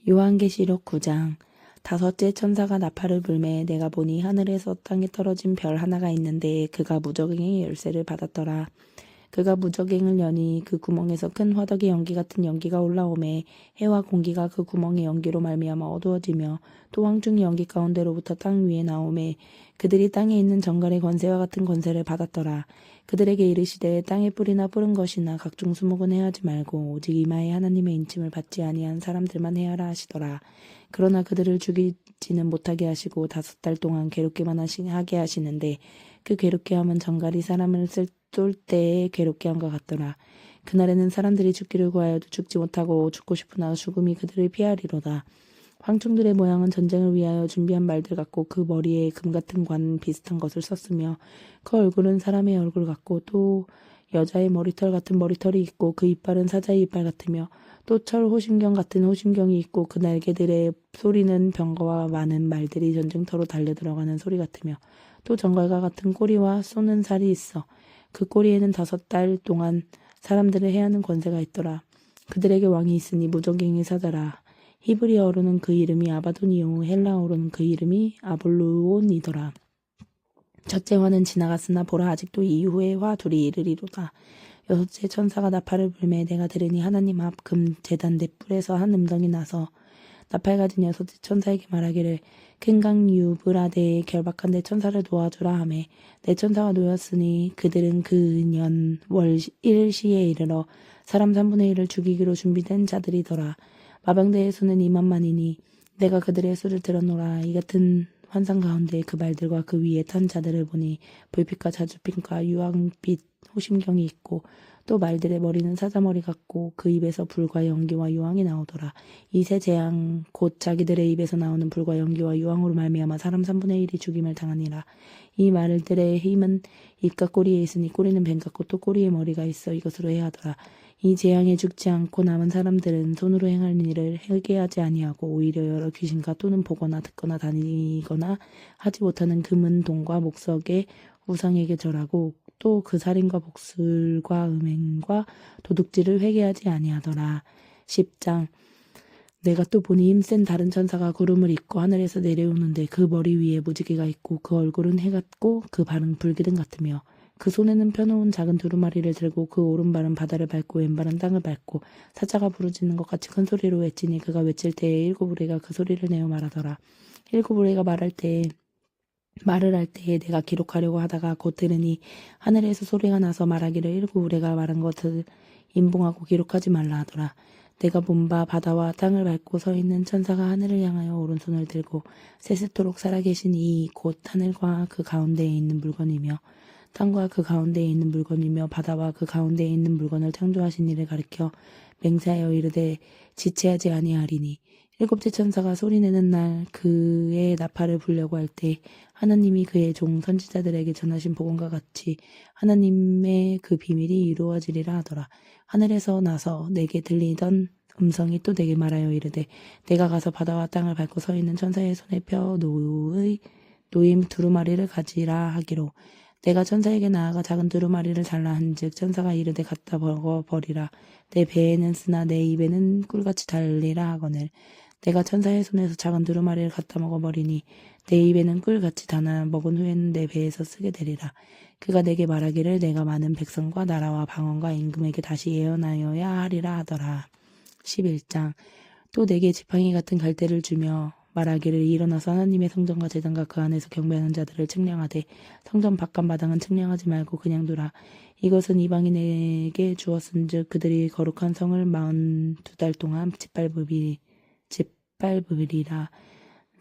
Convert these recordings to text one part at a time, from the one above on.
요한계시록 9장. 다섯째 천사가 나팔을 불매 내가 보니 하늘에서 땅에 떨어진 별 하나가 있는데 그가 무저갱의 열쇠를 받았더라. 그가 무저갱을 여니 그 구멍에서 큰 화덕의 연기 같은 연기가 올라오매 해와 공기가 그 구멍의 연기로 말미암아 어두워지며 또 황중의 연기 가운데로부터 땅 위에 나오매 그들이 땅에 있는 정갈의 권세와 같은 권세를 받았더라. 그들에게 이르시되 땅에 뿌리나 뿌른 것이나 각종 수목은 해하지 말고 오직 이마에 하나님의 인침을 받지 아니한 사람들만 해하라 하시더라. 그러나 그들을 죽이지는 못하게 하시고 5달 동안 괴롭게만 하게 하시는데 그 괴롭게 함은 정갈이 사람을 쏠 때의 괴롭게 함과 같더라. 그날에는 사람들이 죽기를 구하여도 죽지 못하고 죽고 싶으나 죽음이 그들을 피하리로다. 황충들의 모양은 전쟁을 위하여 준비한 말들 같고 그 머리에 금 같은 관 비슷한 것을 썼으며 그 얼굴은 사람의 얼굴 같고 또 여자의 머리털 같은 머리털이 있고 그 이빨은 사자의 이빨 같으며 또 철 호심경 같은 호심경이 있고 그 날개들의 소리는 병거와 많은 말들이 전쟁터로 달려들어가는 소리 같으며 또 정갈과 같은 꼬리와 쏘는 살이 있어. 그 꼬리에는 5달 동안 사람들을 해하는 권세가 있더라. 그들에게 왕이 있으니 무저갱의 사자라. 히브리어로는 그 이름이 아바돈이요 헬라어로는 그 이름이 아볼루온이더라. 첫째 화는 지나갔으나 보라 아직도 이후의 화 둘이 이르리로다. 여섯째 천사가 나팔을 불매 내가 들으니 하나님 앞 금 제단대 뿔에서 한 음성이 나서 나팔 가진 여섯째 천사에게 말하기를 큰 강 유브라데에 결박한 내 천사를 도와주라 하매 내 천사가 놓였으니 그들은 그 년 월 1시에 이르러 사람 3분의 1을 죽이기로 준비된 자들이더라. 마병대의 수는 2만만이니 내가 그들의 수를 들어노라. 이 같은 환상 가운데 그 말들과 그 위에 탄 자들을 보니 불빛과 자주빛과 유황빛 호심경이 있고 또 말들의 머리는 사자머리 같고 그 입에서 불과 연기와 유황이 나오더라. 이 세 재앙 곧 자기들의 입에서 나오는 불과 연기와 유황으로 말미암아 사람 3분의 1이 죽임을 당하니라. 이 말들의 힘은 입과 꼬리에 있으니 꼬리는 뱀 같고 또 꼬리에 머리가 있어 이것으로 해하더라. 이 재앙에 죽지 않고 남은 사람들은 손으로 행할 일을 회개하지 아니하고 오히려 여러 귀신과 또는 보거나 듣거나 다니거나 하지 못하는 금은 동과 목석의 우상에게 절하고 또 그 살인과 복술과 음행과 도둑질을 회개하지 아니하더라. 10장. 내가 또 보니 힘센 다른 천사가 구름을 입고 하늘에서 내려오는데 그 머리 위에 무지개가 있고 그 얼굴은 해 같고 그 발은 불기둥 같으며 그 손에는 펴놓은 작은 두루마리를 들고 그 오른발은 바다를 밟고 왼발은 땅을 밟고 사자가 부르짖는 것 같이 큰 소리로 외치니 그가 외칠 때에 7 우레가 그 소리를 내어 말하더라. 7 우레가 말을 할 때에 내가 기록하려고 하다가 곧 들으니 하늘에서 소리가 나서 말하기를 7 우레가 말한 것을 인봉하고 기록하지 말라 하더라. 내가 본 바 바다와 땅을 밟고 서 있는 천사가 하늘을 향하여 오른손을 들고 세세토록 살아계신 이 곧 하늘과 그 가운데에 있는 물건이며 땅과 그 가운데에 있는 물건이며 바다와 그 가운데에 있는 물건을 창조하신 이를 가리켜 맹세하여 이르되 지체하지 아니하리니 7째 천사가 소리내는 날 그의 나팔을 불려고 할 때 하나님이 그의 종 선지자들에게 전하신 복음과 같이 하나님의 그 비밀이 이루어지리라 하더라. 하늘에서 나서 내게 들리던 음성이 또 내게 말하여 이르되 내가 가서 바다와 땅을 밟고 서 있는 천사의 손에 펴 놓임 두루마리를 가지라 하기로 내가 천사에게 나아가 작은 두루마리를 달라 한즉 천사가 이르되 갖다 버리라. 내 배에는 쓰나 내 입에는 꿀같이 달리라 하거늘 내가 천사의 손에서 작은 두루마리를 갖다 먹어버리니 내 입에는 꿀같이 다나 먹은 후에는 내 배에서 쓰게 되리라. 그가 내게 말하기를 내가 많은 백성과 나라와 방언과 임금에게 다시 예언하여야 하리라 하더라. 11장. 또 내게 지팡이 같은 갈대를 주며 말하기를 일어나서 하나님의 성전과 제단과 그 안에서 경배하는 자들을 측량하되 성전 바깥 마당은 측량하지 말고 그냥 두라. 이것은 이방인에게 주었은즉 그들이 거룩한 성을 42달 동안 짓밟으리라.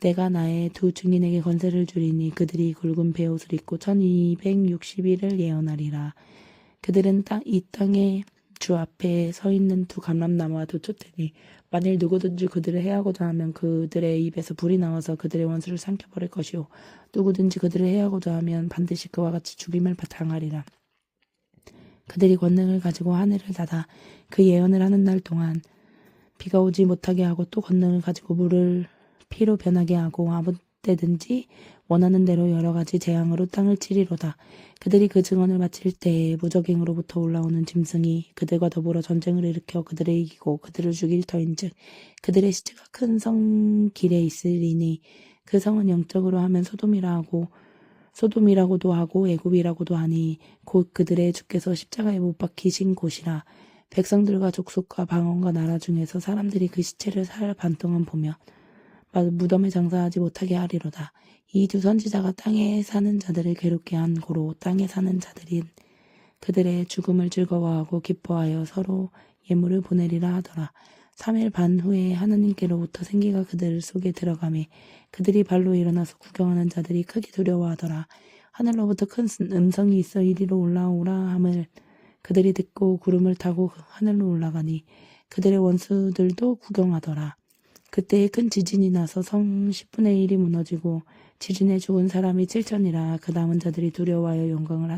내가 나의 2 증인에게 권세를 주리니 그들이 굵은 베옷을 입고 1260일을 예언하리라. 그들은 이 땅에 주 앞에 서 있는 2 감람나무와 2 촛대니 만일 누구든지 그들을 해하고자 하면 그들의 입에서 불이 나와서 그들의 원수를 삼켜버릴 것이요 누구든지 그들을 해하고자 하면 반드시 그와 같이 죽임을 당하리라. 그들이 권능을 가지고 하늘을 닫아 그 예언을 하는 날 동안 비가 오지 못하게 하고 또 권능을 가지고 물을 피로 변하게 하고 때든지 원하는 대로 여러 가지 재앙으로 땅을 치리로다. 그들이 그 증언을 마칠 때에 무적행으로부터 올라오는 짐승이 그들과 더불어 전쟁을 일으켜 그들을 이기고 그들을 죽일 터인즉 그들의 시체가 큰 성 길에 있으리니 그 성은 영적으로 하면 소돔이라고도 하고 애굽이라고도 하니 곧 그들의 주께서 십자가에 못 박히신 곳이라. 백성들과 족속과 방언과 나라 중에서 사람들이 그 시체를 살 반 동안 보며 무덤에 장사하지 못하게 하리로다. 이 두 선지자가 땅에 사는 자들을 괴롭게 한 고로 땅에 사는 자들이 그들의 죽음을 즐거워하고 기뻐하여 서로 예물을 보내리라 하더라. 3일 반 후에 하나님께로부터 생기가 그들 속에 들어가매 그들이 발로 일어나서 구경하는 자들이 크게 두려워하더라. 하늘로부터 큰 음성이 있어 이리로 올라오라 함을 그들이 듣고 구름을 타고 하늘로 올라가니 그들의 원수들도 구경하더라. 그때에 큰 지진이 나서 성 10분의 1이 무너지고 지진에 죽은 사람이 7천이라. 그 남은 자들이 두려워하여 영광을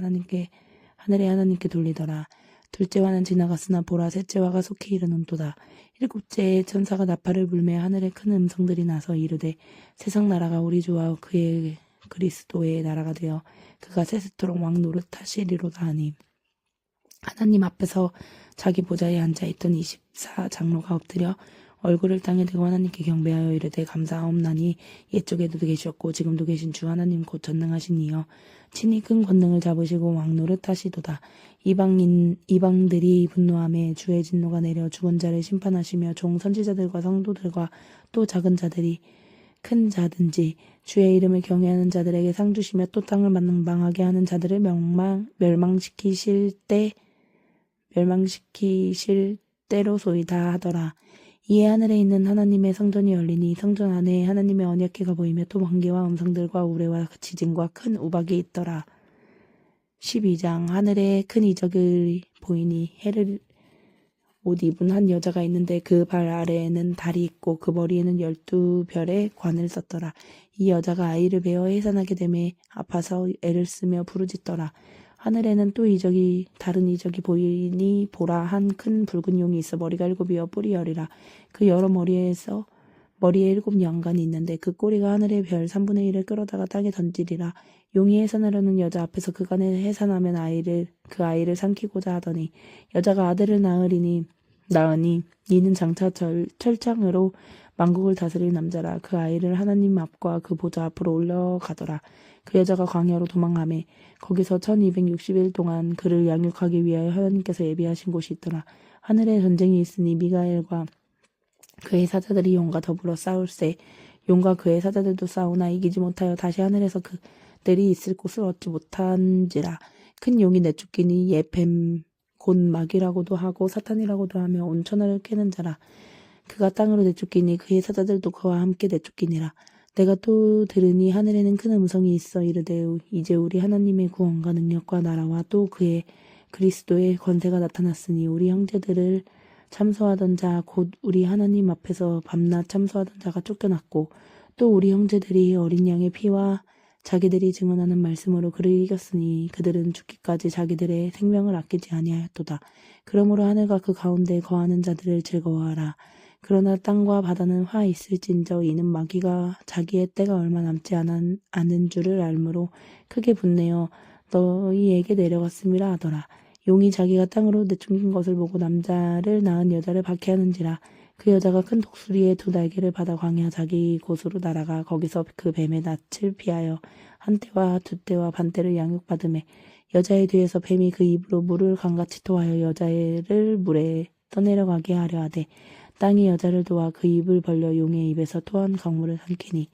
하늘의 하나님께 돌리더라. 둘째와는 지나갔으나 보라 셋째와가 속히 이르는도다. 일곱째에 천사가 나팔을 불매 하늘에 큰 음성들이 나서 이르되 세상 나라가 우리 주와 그의 그리스도의 나라가 되어 그가 세세토록 왕 노릇하시리로다 하니 하나님 앞에서 자기 보좌에 앉아있던 24장로가 엎드려 얼굴을 땅에 대고 하나님께 경배하여 이르되 감사하옵나니 옛적에도 계셨고 지금도 계신 주 하나님 곧 전능하신 이여 친히 큰 권능을 잡으시고 왕노릇 하시도다. 이방들이 분노하며 주의 진노가 내려 죽은 자를 심판하시며 종 선지자들과 성도들과 또 작은 자들이 큰 자든지 주의 이름을 경외하는 자들에게 상 주시며 또 땅을 망하게 하는 자들을 멸망시키실 때로소이다 하더라. 이에 하늘에 있는 하나님의 성전이 열리니 성전 안에 하나님의 언약궤가 보이며 또 번개와 음성들과 우레와 지진과 큰 우박이 있더라. 12장 하늘에 큰 이적이 보이니 해를 옷 입은 한 여자가 있는데 그 발 아래에는 달이 있고 그 머리에는 12별의 관을 썼더라. 이 여자가 아이를 베어 해산하게 되매 아파서 애를 쓰며 부르짖더라. 하늘에는 또 다른 이적이 보이니 보라 한 큰 붉은 용이 있어 머리가 7이여 뿔이 10이라. 그 여러 머리에 7 양간이 있는데 그 꼬리가 하늘의 별 3분의 1을 끌어다가 땅에 던지리라. 용이 해산하려는 여자 앞에서 그간에 해산하면 그 아이를 삼키고자 하더니 여자가 아들을 낳으니 이는 장차 철창으로 만국을 다스릴 남자라. 그 아이를 하나님 앞과 그 보좌 앞으로 올려가더라. 그 여자가 광야로 도망하매 거기서 1260일 동안 그를 양육하기 위하여 하나님께서 예비하신 곳이 있더라. 하늘에 전쟁이 있으니 미가엘과 그의 사자들이 용과 더불어 싸울세. 용과 그의 사자들도 싸우나 이기지 못하여 다시 하늘에서 그들이 있을 곳을 얻지 못한지라. 큰 용이 내쫓기니 예뱀 곧 마귀라고도 하고 사탄이라고도 하며 온 천하를 꿰는 자라. 그가 땅으로 내쫓기니 그의 사자들도 그와 함께 내쫓기니라. 내가 또 들으니 하늘에는 큰 음성이 있어 이르되 이제 우리 하나님의 구원과 능력과 나라와 또 그의 그리스도의 권세가 나타났으니 우리 형제들을 참소하던 자 곧 우리 하나님 앞에서 밤낮 참소하던 자가 쫓겨났고 또 우리 형제들이 어린 양의 피와 자기들이 증언하는 말씀으로 그를 이겼으니 그들은 죽기까지 자기들의 생명을 아끼지 아니하였도다. 그러므로 하늘과 그 가운데 거하는 자들을 즐거워하라. 그러나 땅과 바다는 화 있을진저 이는 마귀가 자기의 때가 얼마 남지 않은 줄을 알므로 크게 분내어 너희에게 내려갔음이라 하더라. 용이 자기가 땅으로 내쫓긴 것을 보고 남자를 낳은 여자를 박해하는지라. 그 여자가 큰 독수리의 2 날개를 받아 광야 자기 곳으로 날아가 거기서 그 뱀의 낯을 피하여 한 때와 2 때와 반 때를 양육받으매 여자의 뒤에서 뱀이 그 입으로 물을 강같이 토하여 여자를 물에 떠내려가게 하려 하되 땅이 여자를 도와 그 입을 벌려 용의 입에서 토한 강물을 삼키니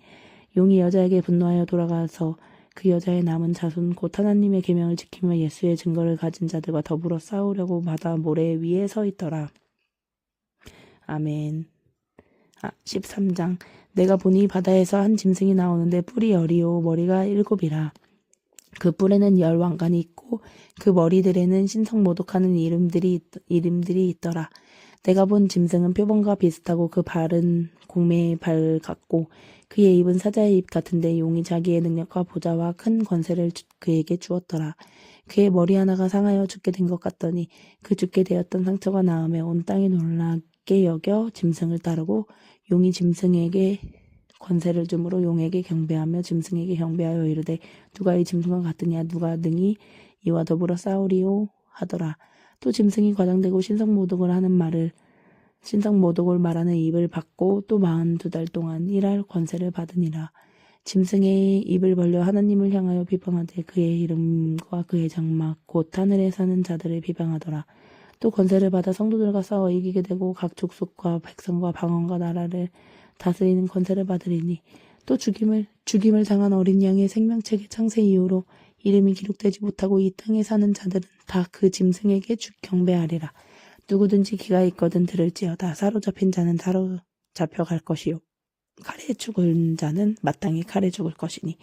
용이 여자에게 분노하여 돌아가서 그 여자의 남은 자손 곧 하나님의 계명을 지키며 예수의 증거를 가진 자들과 더불어 싸우려고 바다 모래 위에 서 있더라. 아멘. 13장 내가 보니 바다에서 한 짐승이 나오는데 뿔이 10이요 머리가 7이라. 그 뿔에는 10 왕관이 있고 그 머리들에는 신성 모독하는 이름들이 있더라. 내가 본 짐승은 표범과 비슷하고 그 발은 공매의 발 같고 그의 입은 사자의 입 같은데 용이 자기의 능력과 보좌와 큰 권세를 그에게 주었더라. 그의 머리 하나가 상하여 죽게 된 것 같더니 그 죽게 되었던 상처가 나음에 온 땅이 놀라게 여겨 짐승을 따르고 용이 짐승에게 권세를 주므로 용에게 경배하며 짐승에게 경배하여 이르되 누가 이 짐승과 같으냐 누가 능히 이와 더불어 싸우리오 하더라. 또 짐승이 과장되고 신성모독을 말하는 입을 받고 또 42달 동안 일할 권세를 받으니라. 짐승의 입을 벌려 하나님을 향하여 비방하되 그의 이름과 그의 장막 곧 하늘에 사는 자들을 비방하더라. 또 권세를 받아 성도들과 싸워 이기게 되고 각 족속과 백성과 방언과 나라를 다스리는 권세를 받으리니 또 죽임을 당한 어린 양의 생명책의 창세 이후로 이름이 기록되지 못하고 이 땅에 사는 자들은 다 그 짐승에게 경배하리라. 누구든지 귀가 있거든 들을지어다. 사로잡힌 자는 사로잡혀갈 것이요 칼에 죽은 자는 마땅히 칼에 죽을 것이니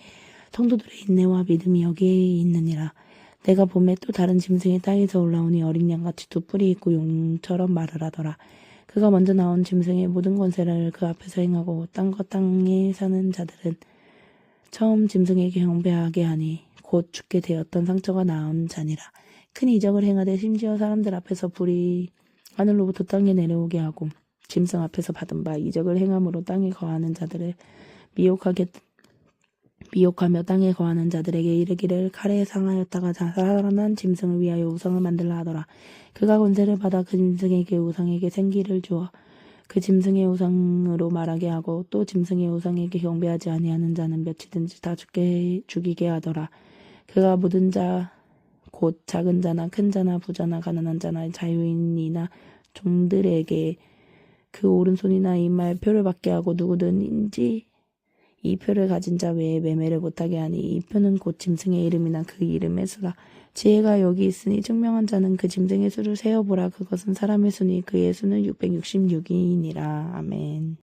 성도들의 인내와 믿음이 여기에 있느니라. 내가 봄에 또 다른 짐승이 땅에서 올라오니 어린 양같이 두 뿔이 있고 용처럼 말을 하더라. 그가 먼저 나온 짐승의 모든 권세를 그 앞에서 행하고 땅과 땅에 사는 자들은 처음 짐승에게 경배하게 하니 곧 죽게 되었던 상처가 나은 자니라. 큰 이적을 행하되 심지어 사람들 앞에서 불이 하늘로부터 땅에 내려오게 하고 짐승 앞에서 받은 바 이적을 행함으로 땅에 거하는 자들을 미혹하며 땅에 거하는 자들에게 이르기를 칼에 상하였다가 살아난 짐승을 위하여 우상을 만들라 하더라. 그가 권세를 받아 그 짐승에게 우상에게 생기를 주어 그 짐승의 우상으로 말하게 하고 또 짐승의 우상에게 경배하지 아니하는 자는 몇이든지 다 죽이게 하더라. 그가 모든 자 곧 작은 자나 큰 자나 부자나 가난한 자나 자유인이나 종들에게 그 오른손이나 이마에 표를 받게 하고 누구든지 이 표를 가진 자 외에 매매를 못하게 하니 이 표는 곧 짐승의 이름이나 그 이름의 수라. 지혜가 여기 있으니 증명한 자는 그 짐승의 수를 세어보라. 그것은 사람의 수니 그의 수는 666이니라. 아멘.